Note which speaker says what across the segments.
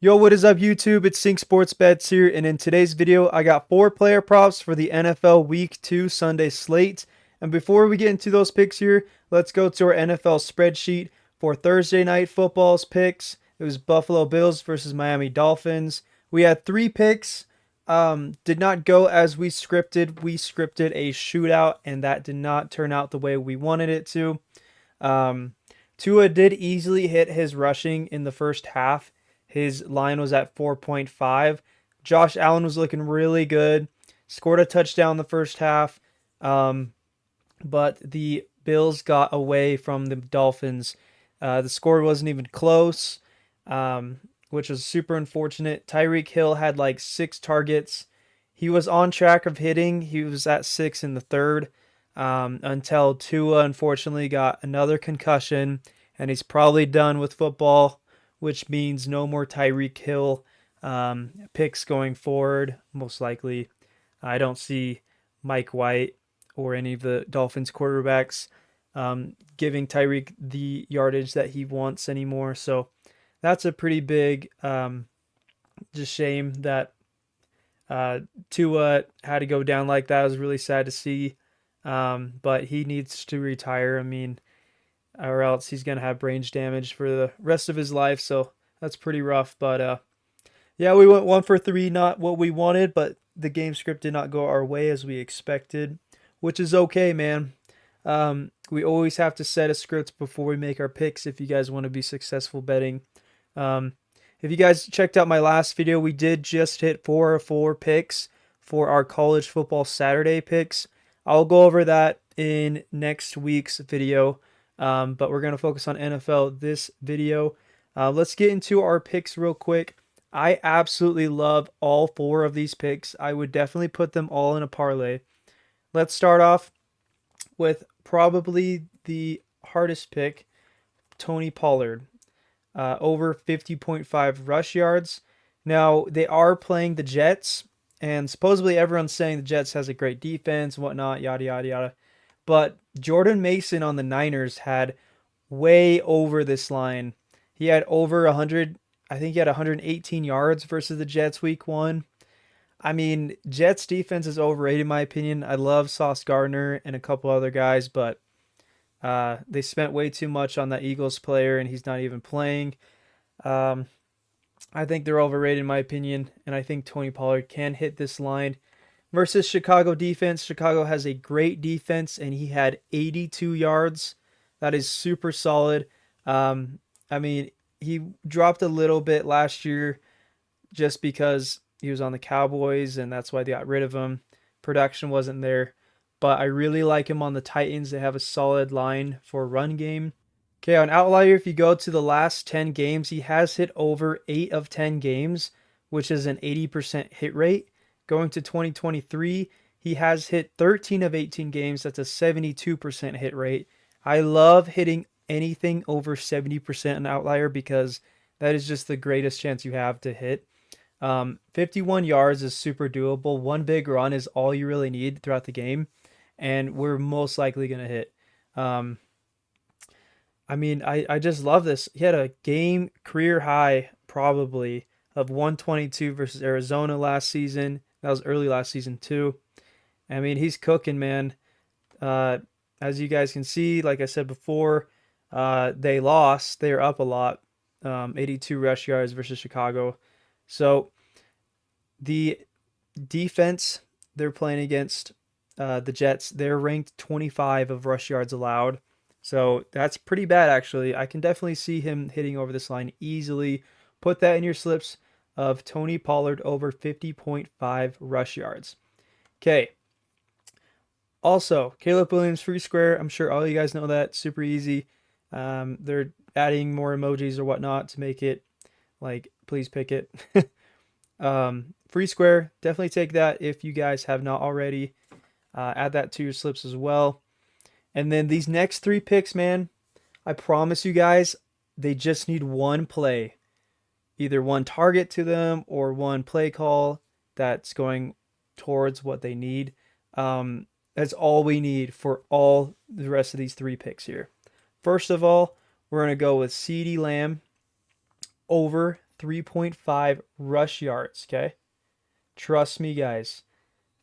Speaker 1: Yo, what is up YouTube? It's Sync Sports Bets here, and in today's video, I got 4 player props for the NFL Week 2 Sunday slate. And before we get into those picks here, let's go to our NFL spreadsheet for Thursday night football's picks. It was Buffalo Bills versus Miami Dolphins. We had 3 picks. Did not go as we scripted. We scripted a shootout, and that did not turn out the way we wanted it to. Um, Tua did easily hit his rushing in the first half. His line was at 4.5. Josh Allen was looking really good. Scored a touchdown in the first half. But the Bills got away from the Dolphins. The score wasn't even close, which was super unfortunate. Tyreek Hill had like 6 targets. He was on track of hitting. He was at 6 in the third until Tua unfortunately got another concussion, and he's probably done with football, which means no more Tyreek Hill picks going forward. Most likely, I don't see Mike White or any of the Dolphins quarterbacks giving Tyreek the yardage that he wants anymore. So that's a pretty big just shame that Tua had to go down like that. It was really sad to see. But he needs to retire. I mean, or else he's going to have brain damage for the rest of his life. So that's pretty rough. But yeah, we went 1 for 3, not what we wanted, but the game script did not go our way as we expected, which is okay, man. We always have to set a script before we make our picks if you guys want to be successful betting. Um, if you guys checked out my last video, we did just hit 4 picks for our college football Saturday picks. I'll go over that in next week's video, but we're going to focus on NFL this video. Let's get into our picks real quick. I absolutely love all 4 of these picks. I would definitely put them all in a parlay. Let's start off with probably the hardest pick, Tony Pollard, over 50.5 rush yards. Now, they are playing the Jets, and supposedly everyone's saying the Jets has a great defense and whatnot, yada, yada, yada. But Jordan Mason on the Niners had way over this line. He had over 100, I think he had 118 yards versus the Jets week 1. I mean, Jets defense is overrated in my opinion. I love Sauce Gardner and a couple other guys, but they spent way too much on that Eagles player, and he's not even playing. Um, I think they're overrated in my opinion, and I think Tony Pollard can hit this line. Versus Chicago defense, Chicago has a great defense, and he had 82 yards. That is super solid. I mean, he dropped a little bit last year just because he was on the Cowboys, and that's why they got rid of him. Production wasn't there. But I really like him on the Titans. They have a solid line for run game. Okay, on Outlier, if you go to the last 10 games, he has hit over 8 of 10 games, which is an 80% hit rate. Going to 2023, he has hit 13 of 18 games. That's a 72% hit rate. I love hitting anything over 70% on Outlier because that is just the greatest chance you have to hit. 51 yards is super doable. One big run is all you really need throughout the game, and we're most likely going to hit. Um, I mean, I just love this. He had a game career high, probably, of 122 versus Arizona last season. That was early last season, too. I mean, he's cooking, man. Uh, as you guys can see, like I said before, they lost. They are up a lot. 82 rush yards versus Chicago. So the defense they're playing against, the Jets, they're ranked 25 of rush yards allowed. So that's pretty bad, actually. I can definitely see him hitting over this line easily. Put that in your slips of Tony Pollard over 50.5 rush yards. Okay. Also, Caleb Williams free square. I'm sure all you guys know that. Super easy. They're adding more emojis or whatnot to make it like, please pick it. Free square. Definitely take that if you guys have not already. Add that to your slips as well. And then these next 3 picks, man, I promise you guys, they just need one play. Either one target to them or one play call that's going towards what they need. That's all we need for all the rest of these 3 picks here. First of all, we're going to go with CeeDee Lamb over 3.5 rush yards, okay? Trust me, guys.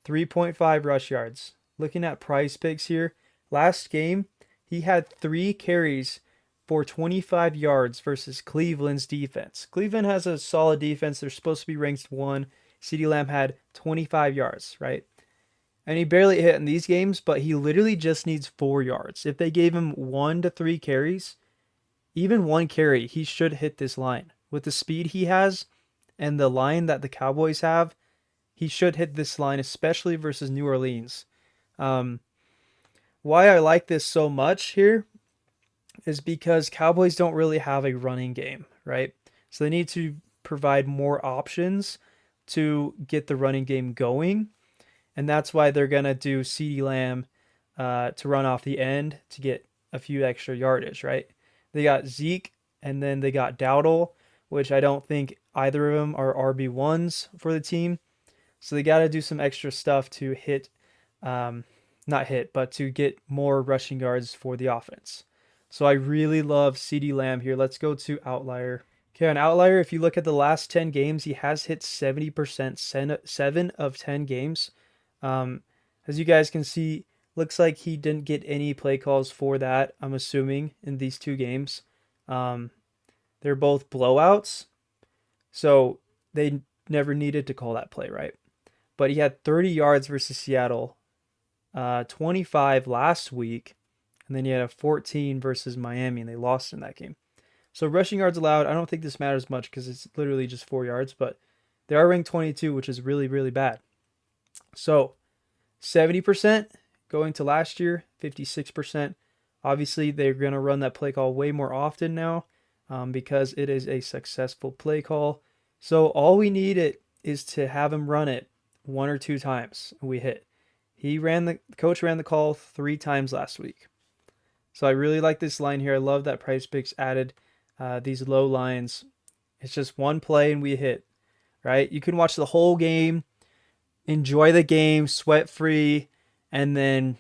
Speaker 1: 3.5 rush yards. Looking at Prizepicks here, last game, he had 3 carries for 25 yards versus Cleveland's defense. Cleveland has a solid defense. They're supposed to be ranked 1. CeeDee Lamb had 25 yards, right? And he barely hit in these games, but he literally just needs 4 yards. If they gave him 1 to 3 carries, even 1 carry, he should hit this line. With the speed he has and the line that the Cowboys have, he should hit this line, especially versus New Orleans. Why I like this so much here is because Cowboys don't really have a running game, right? So they need to provide more options to get the running game going. And that's why they're going to do CeeDee Lamb to run off the end to get a few extra yardage, right? They got Zeke and then they got Dowdle, which I don't think either of them are RB1s for the team. So they got to do some extra stuff to not hit, but to get more rushing yards for the offense. So I really love CeeDee Lamb here. Let's go to Outlier. Okay, on Outlier, if you look at the last 10 games, he has hit 70%, 7 of 10 games. As you guys can see, looks like he didn't get any play calls for that, I'm assuming, in these 2 games. They're both blowouts, so they never needed to call that play, right? But he had 30 yards versus Seattle, 25 last week, and then he had a 14 versus Miami, and they lost in that game. So rushing yards allowed, I don't think this matters much because it's literally just 4 yards, but they are ranked 22, which is really, really bad. So 70% going to last year, 56%. Obviously, they're going to run that play call way more often now because it is a successful play call. So all we need is to have him run it 1 or 2 times, and we hit. The coach ran the call 3 times last week. So I really like this line here. I love that Prizepicks added these low lines. It's just 1 play and we hit, right? You can watch the whole game, enjoy the game, sweat free, and then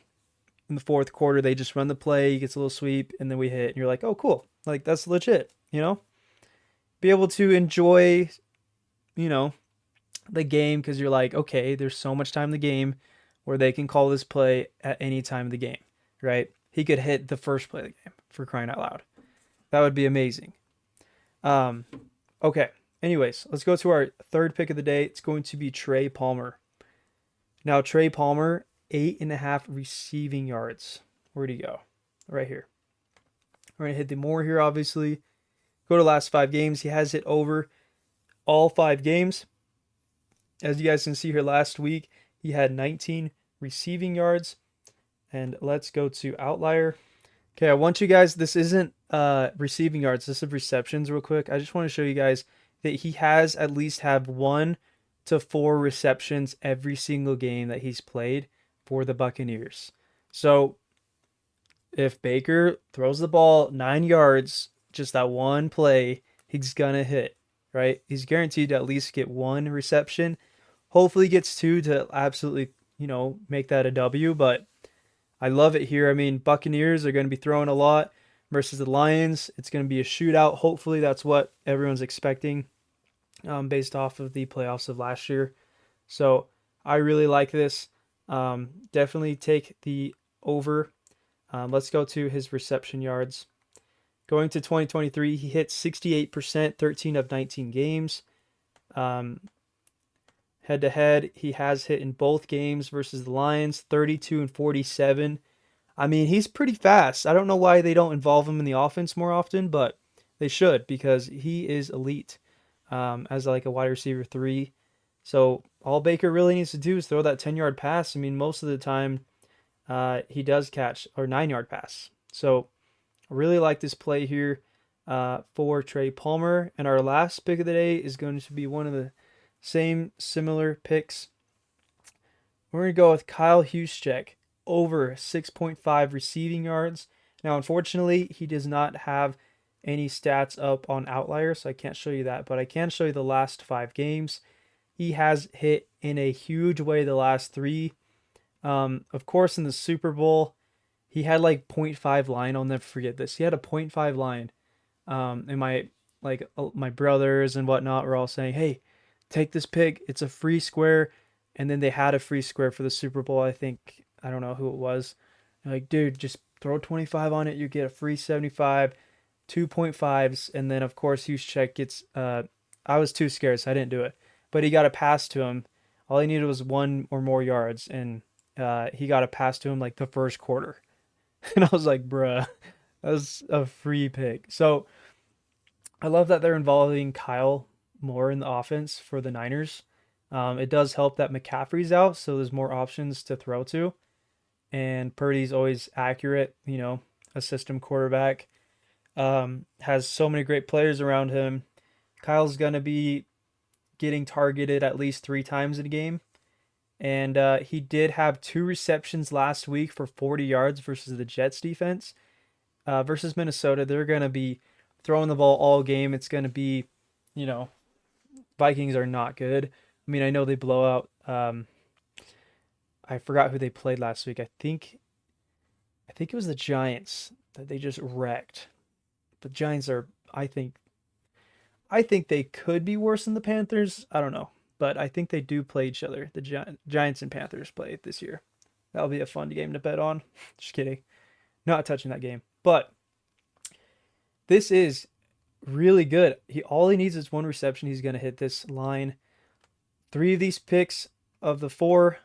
Speaker 1: in the 4th quarter they just run the play, he gets a little sweep, and then we hit. And you're like, oh, cool. Like, that's legit, you know? Be able to enjoy, the game because you're like, okay, there's so much time in the game where they can call this play at any time of the game, right? He could hit the first play of the game, for crying out loud. That would be amazing. Okay. Anyways, let's go to our 3rd pick of the day. It's going to be Trey Palmer. Now, Trey Palmer, 8.5 receiving yards. Where'd he go? Right here. We're going to hit the more here, obviously. Go to the last 5 games. He has hit over all 5 games. As you guys can see here last week, he had 19 receiving yards. And let's go to Outlier. Okay, I want you guys, this isn't receiving yards, this is receptions real quick. I just want to show you guys that he has at least have 1 to 4 receptions every single game that he's played for the Buccaneers. So if Baker throws the ball 9 yards, just that 1 play, he's going to hit, right? He's guaranteed to at least get 1 reception. Hopefully he gets 2 to absolutely, make that a W, but I love it here. I mean, Buccaneers are going to be throwing a lot versus the Lions. It's going to be a shootout. Hopefully that's what everyone's expecting based off of the playoffs of last year. So I really like this. Definitely take the over. Let's go to his reception yards. Going to 2023, he hit 68%, 13 of 19 games. Head-to-head, he has hit in both games versus the Lions, 32 and 47. I mean, he's pretty fast. I don't know why they don't involve him in the offense more often, but they should because he is elite as like a wide receiver 3. So all Baker really needs to do is throw that 10-yard pass. I mean, most of the time he does catch or 9-yard pass. So I really like this play here for Trey Palmer. And our last pick of the day is going to be one of the similar picks. We're going to go with Kyle Juszczyk, over 6.5 receiving yards. Now, unfortunately, he does not have any stats up on Outlier, so I can't show you that, but I can show you the last 5 games. He has hit in a huge way the last 3. Of course, in the Super Bowl, he had like 0.5 line. I'll never forget this. He had a 0.5 line. like my brothers and whatnot were all saying, "Hey, take this pick. It's a free square." And then they had a free square for the Super Bowl. I think I don't know who it was. They're like, dude, just throw 25 on it. You get a free 75, 2.5s, and then of course Juszczyk gets. I was too scared, so I didn't do it. But he got a pass to him. All he needed was one or more yards, and he got a pass to him like the first quarter. And I was like, bruh, that was a free pick. So I love that they're involving Kyle more in the offense for the Niners. It does help that McCaffrey's out, so there's more options to throw to. And Purdy's always accurate, a system quarterback. Has so many great players around him. Kyle's going to be getting targeted at least 3 times in a game. And he did have 2 receptions last week for 40 yards versus the Jets defense. Versus Minnesota, they're going to be throwing the ball all game. It's going to be, you know, Vikings are not good. I mean, I know they blow out. I forgot who they played last week. I think it was the Giants that they just wrecked. The Giants are, I think they could be worse than the Panthers. I don't know, but I think they do play each other. The Giants and Panthers play this year. That'll be a fun game to bet on. Just kidding. Not touching that game. But this is really good. All he needs is 1 reception. He's going to hit this line. 3 of these picks of the 4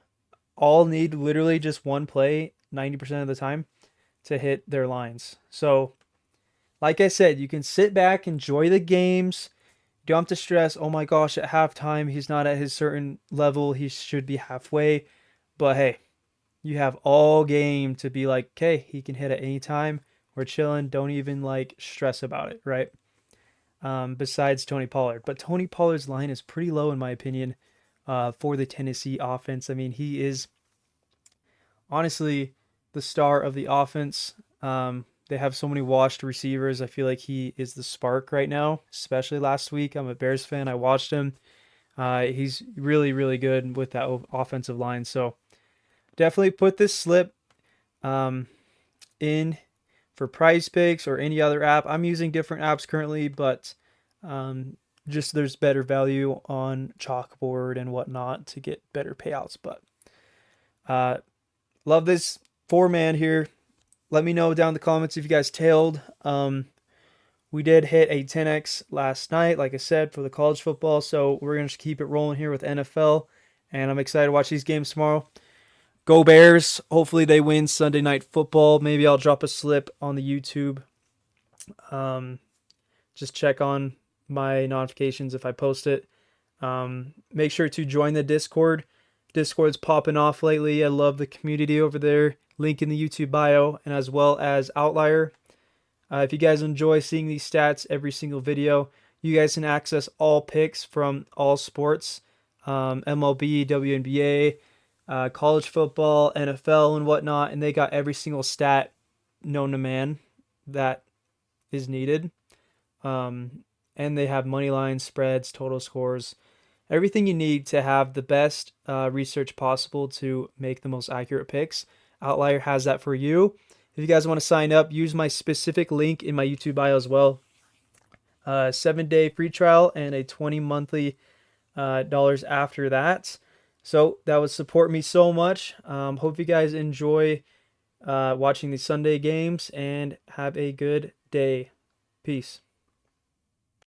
Speaker 1: all need literally just 1 play 90% of the time to hit their lines. So, like I said, you can sit back, enjoy the games. You don't have to stress, oh my gosh, at halftime, he's not at his certain level. He should be halfway. But hey, you have all game to be like, okay, he can hit at any time. We're chilling. Don't even stress about it, right? Besides Tony Pollard. But Tony Pollard's line is pretty low in my opinion for the Tennessee offense. I mean, he is honestly the star of the offense. They have so many washed receivers. I feel like he is the spark right now, especially last week. I'm a Bears fan. I watched him. He's really, really good with that offensive line. So definitely put this slip in for Prizepicks or any other app. I'm using different apps currently, but just there's better value on Chalkboard and whatnot to get better payouts. But love this 4-man here. Let me know down in the comments if you guys tailed. We did hit a 10x last night, like I said, for the college football. So we're going to keep it rolling here with NFL. And I'm excited to watch these games tomorrow. Go Bears. Hopefully they win Sunday Night Football. Maybe I'll drop a slip on the YouTube. Just check on my notifications if I post it. Make sure to join the Discord. Discord's popping off lately. I love the community over there. Link in the YouTube bio, and as well as Outlier. If you guys enjoy seeing these stats every single video, you guys can access all picks from all sports, MLB, WNBA, college football, NFL, and whatnot, and they got every single stat known to man that is needed. And they have money lines, spreads, total scores, everything you need to have the best research possible to make the most accurate picks. Outlier has that for you. If you guys want to sign up, use my specific link in my YouTube bio as well. 7-day free trial and a 20 monthly dollars after that. So that would support me so much. Hope you guys enjoy watching these Sunday games and have a good day. Peace.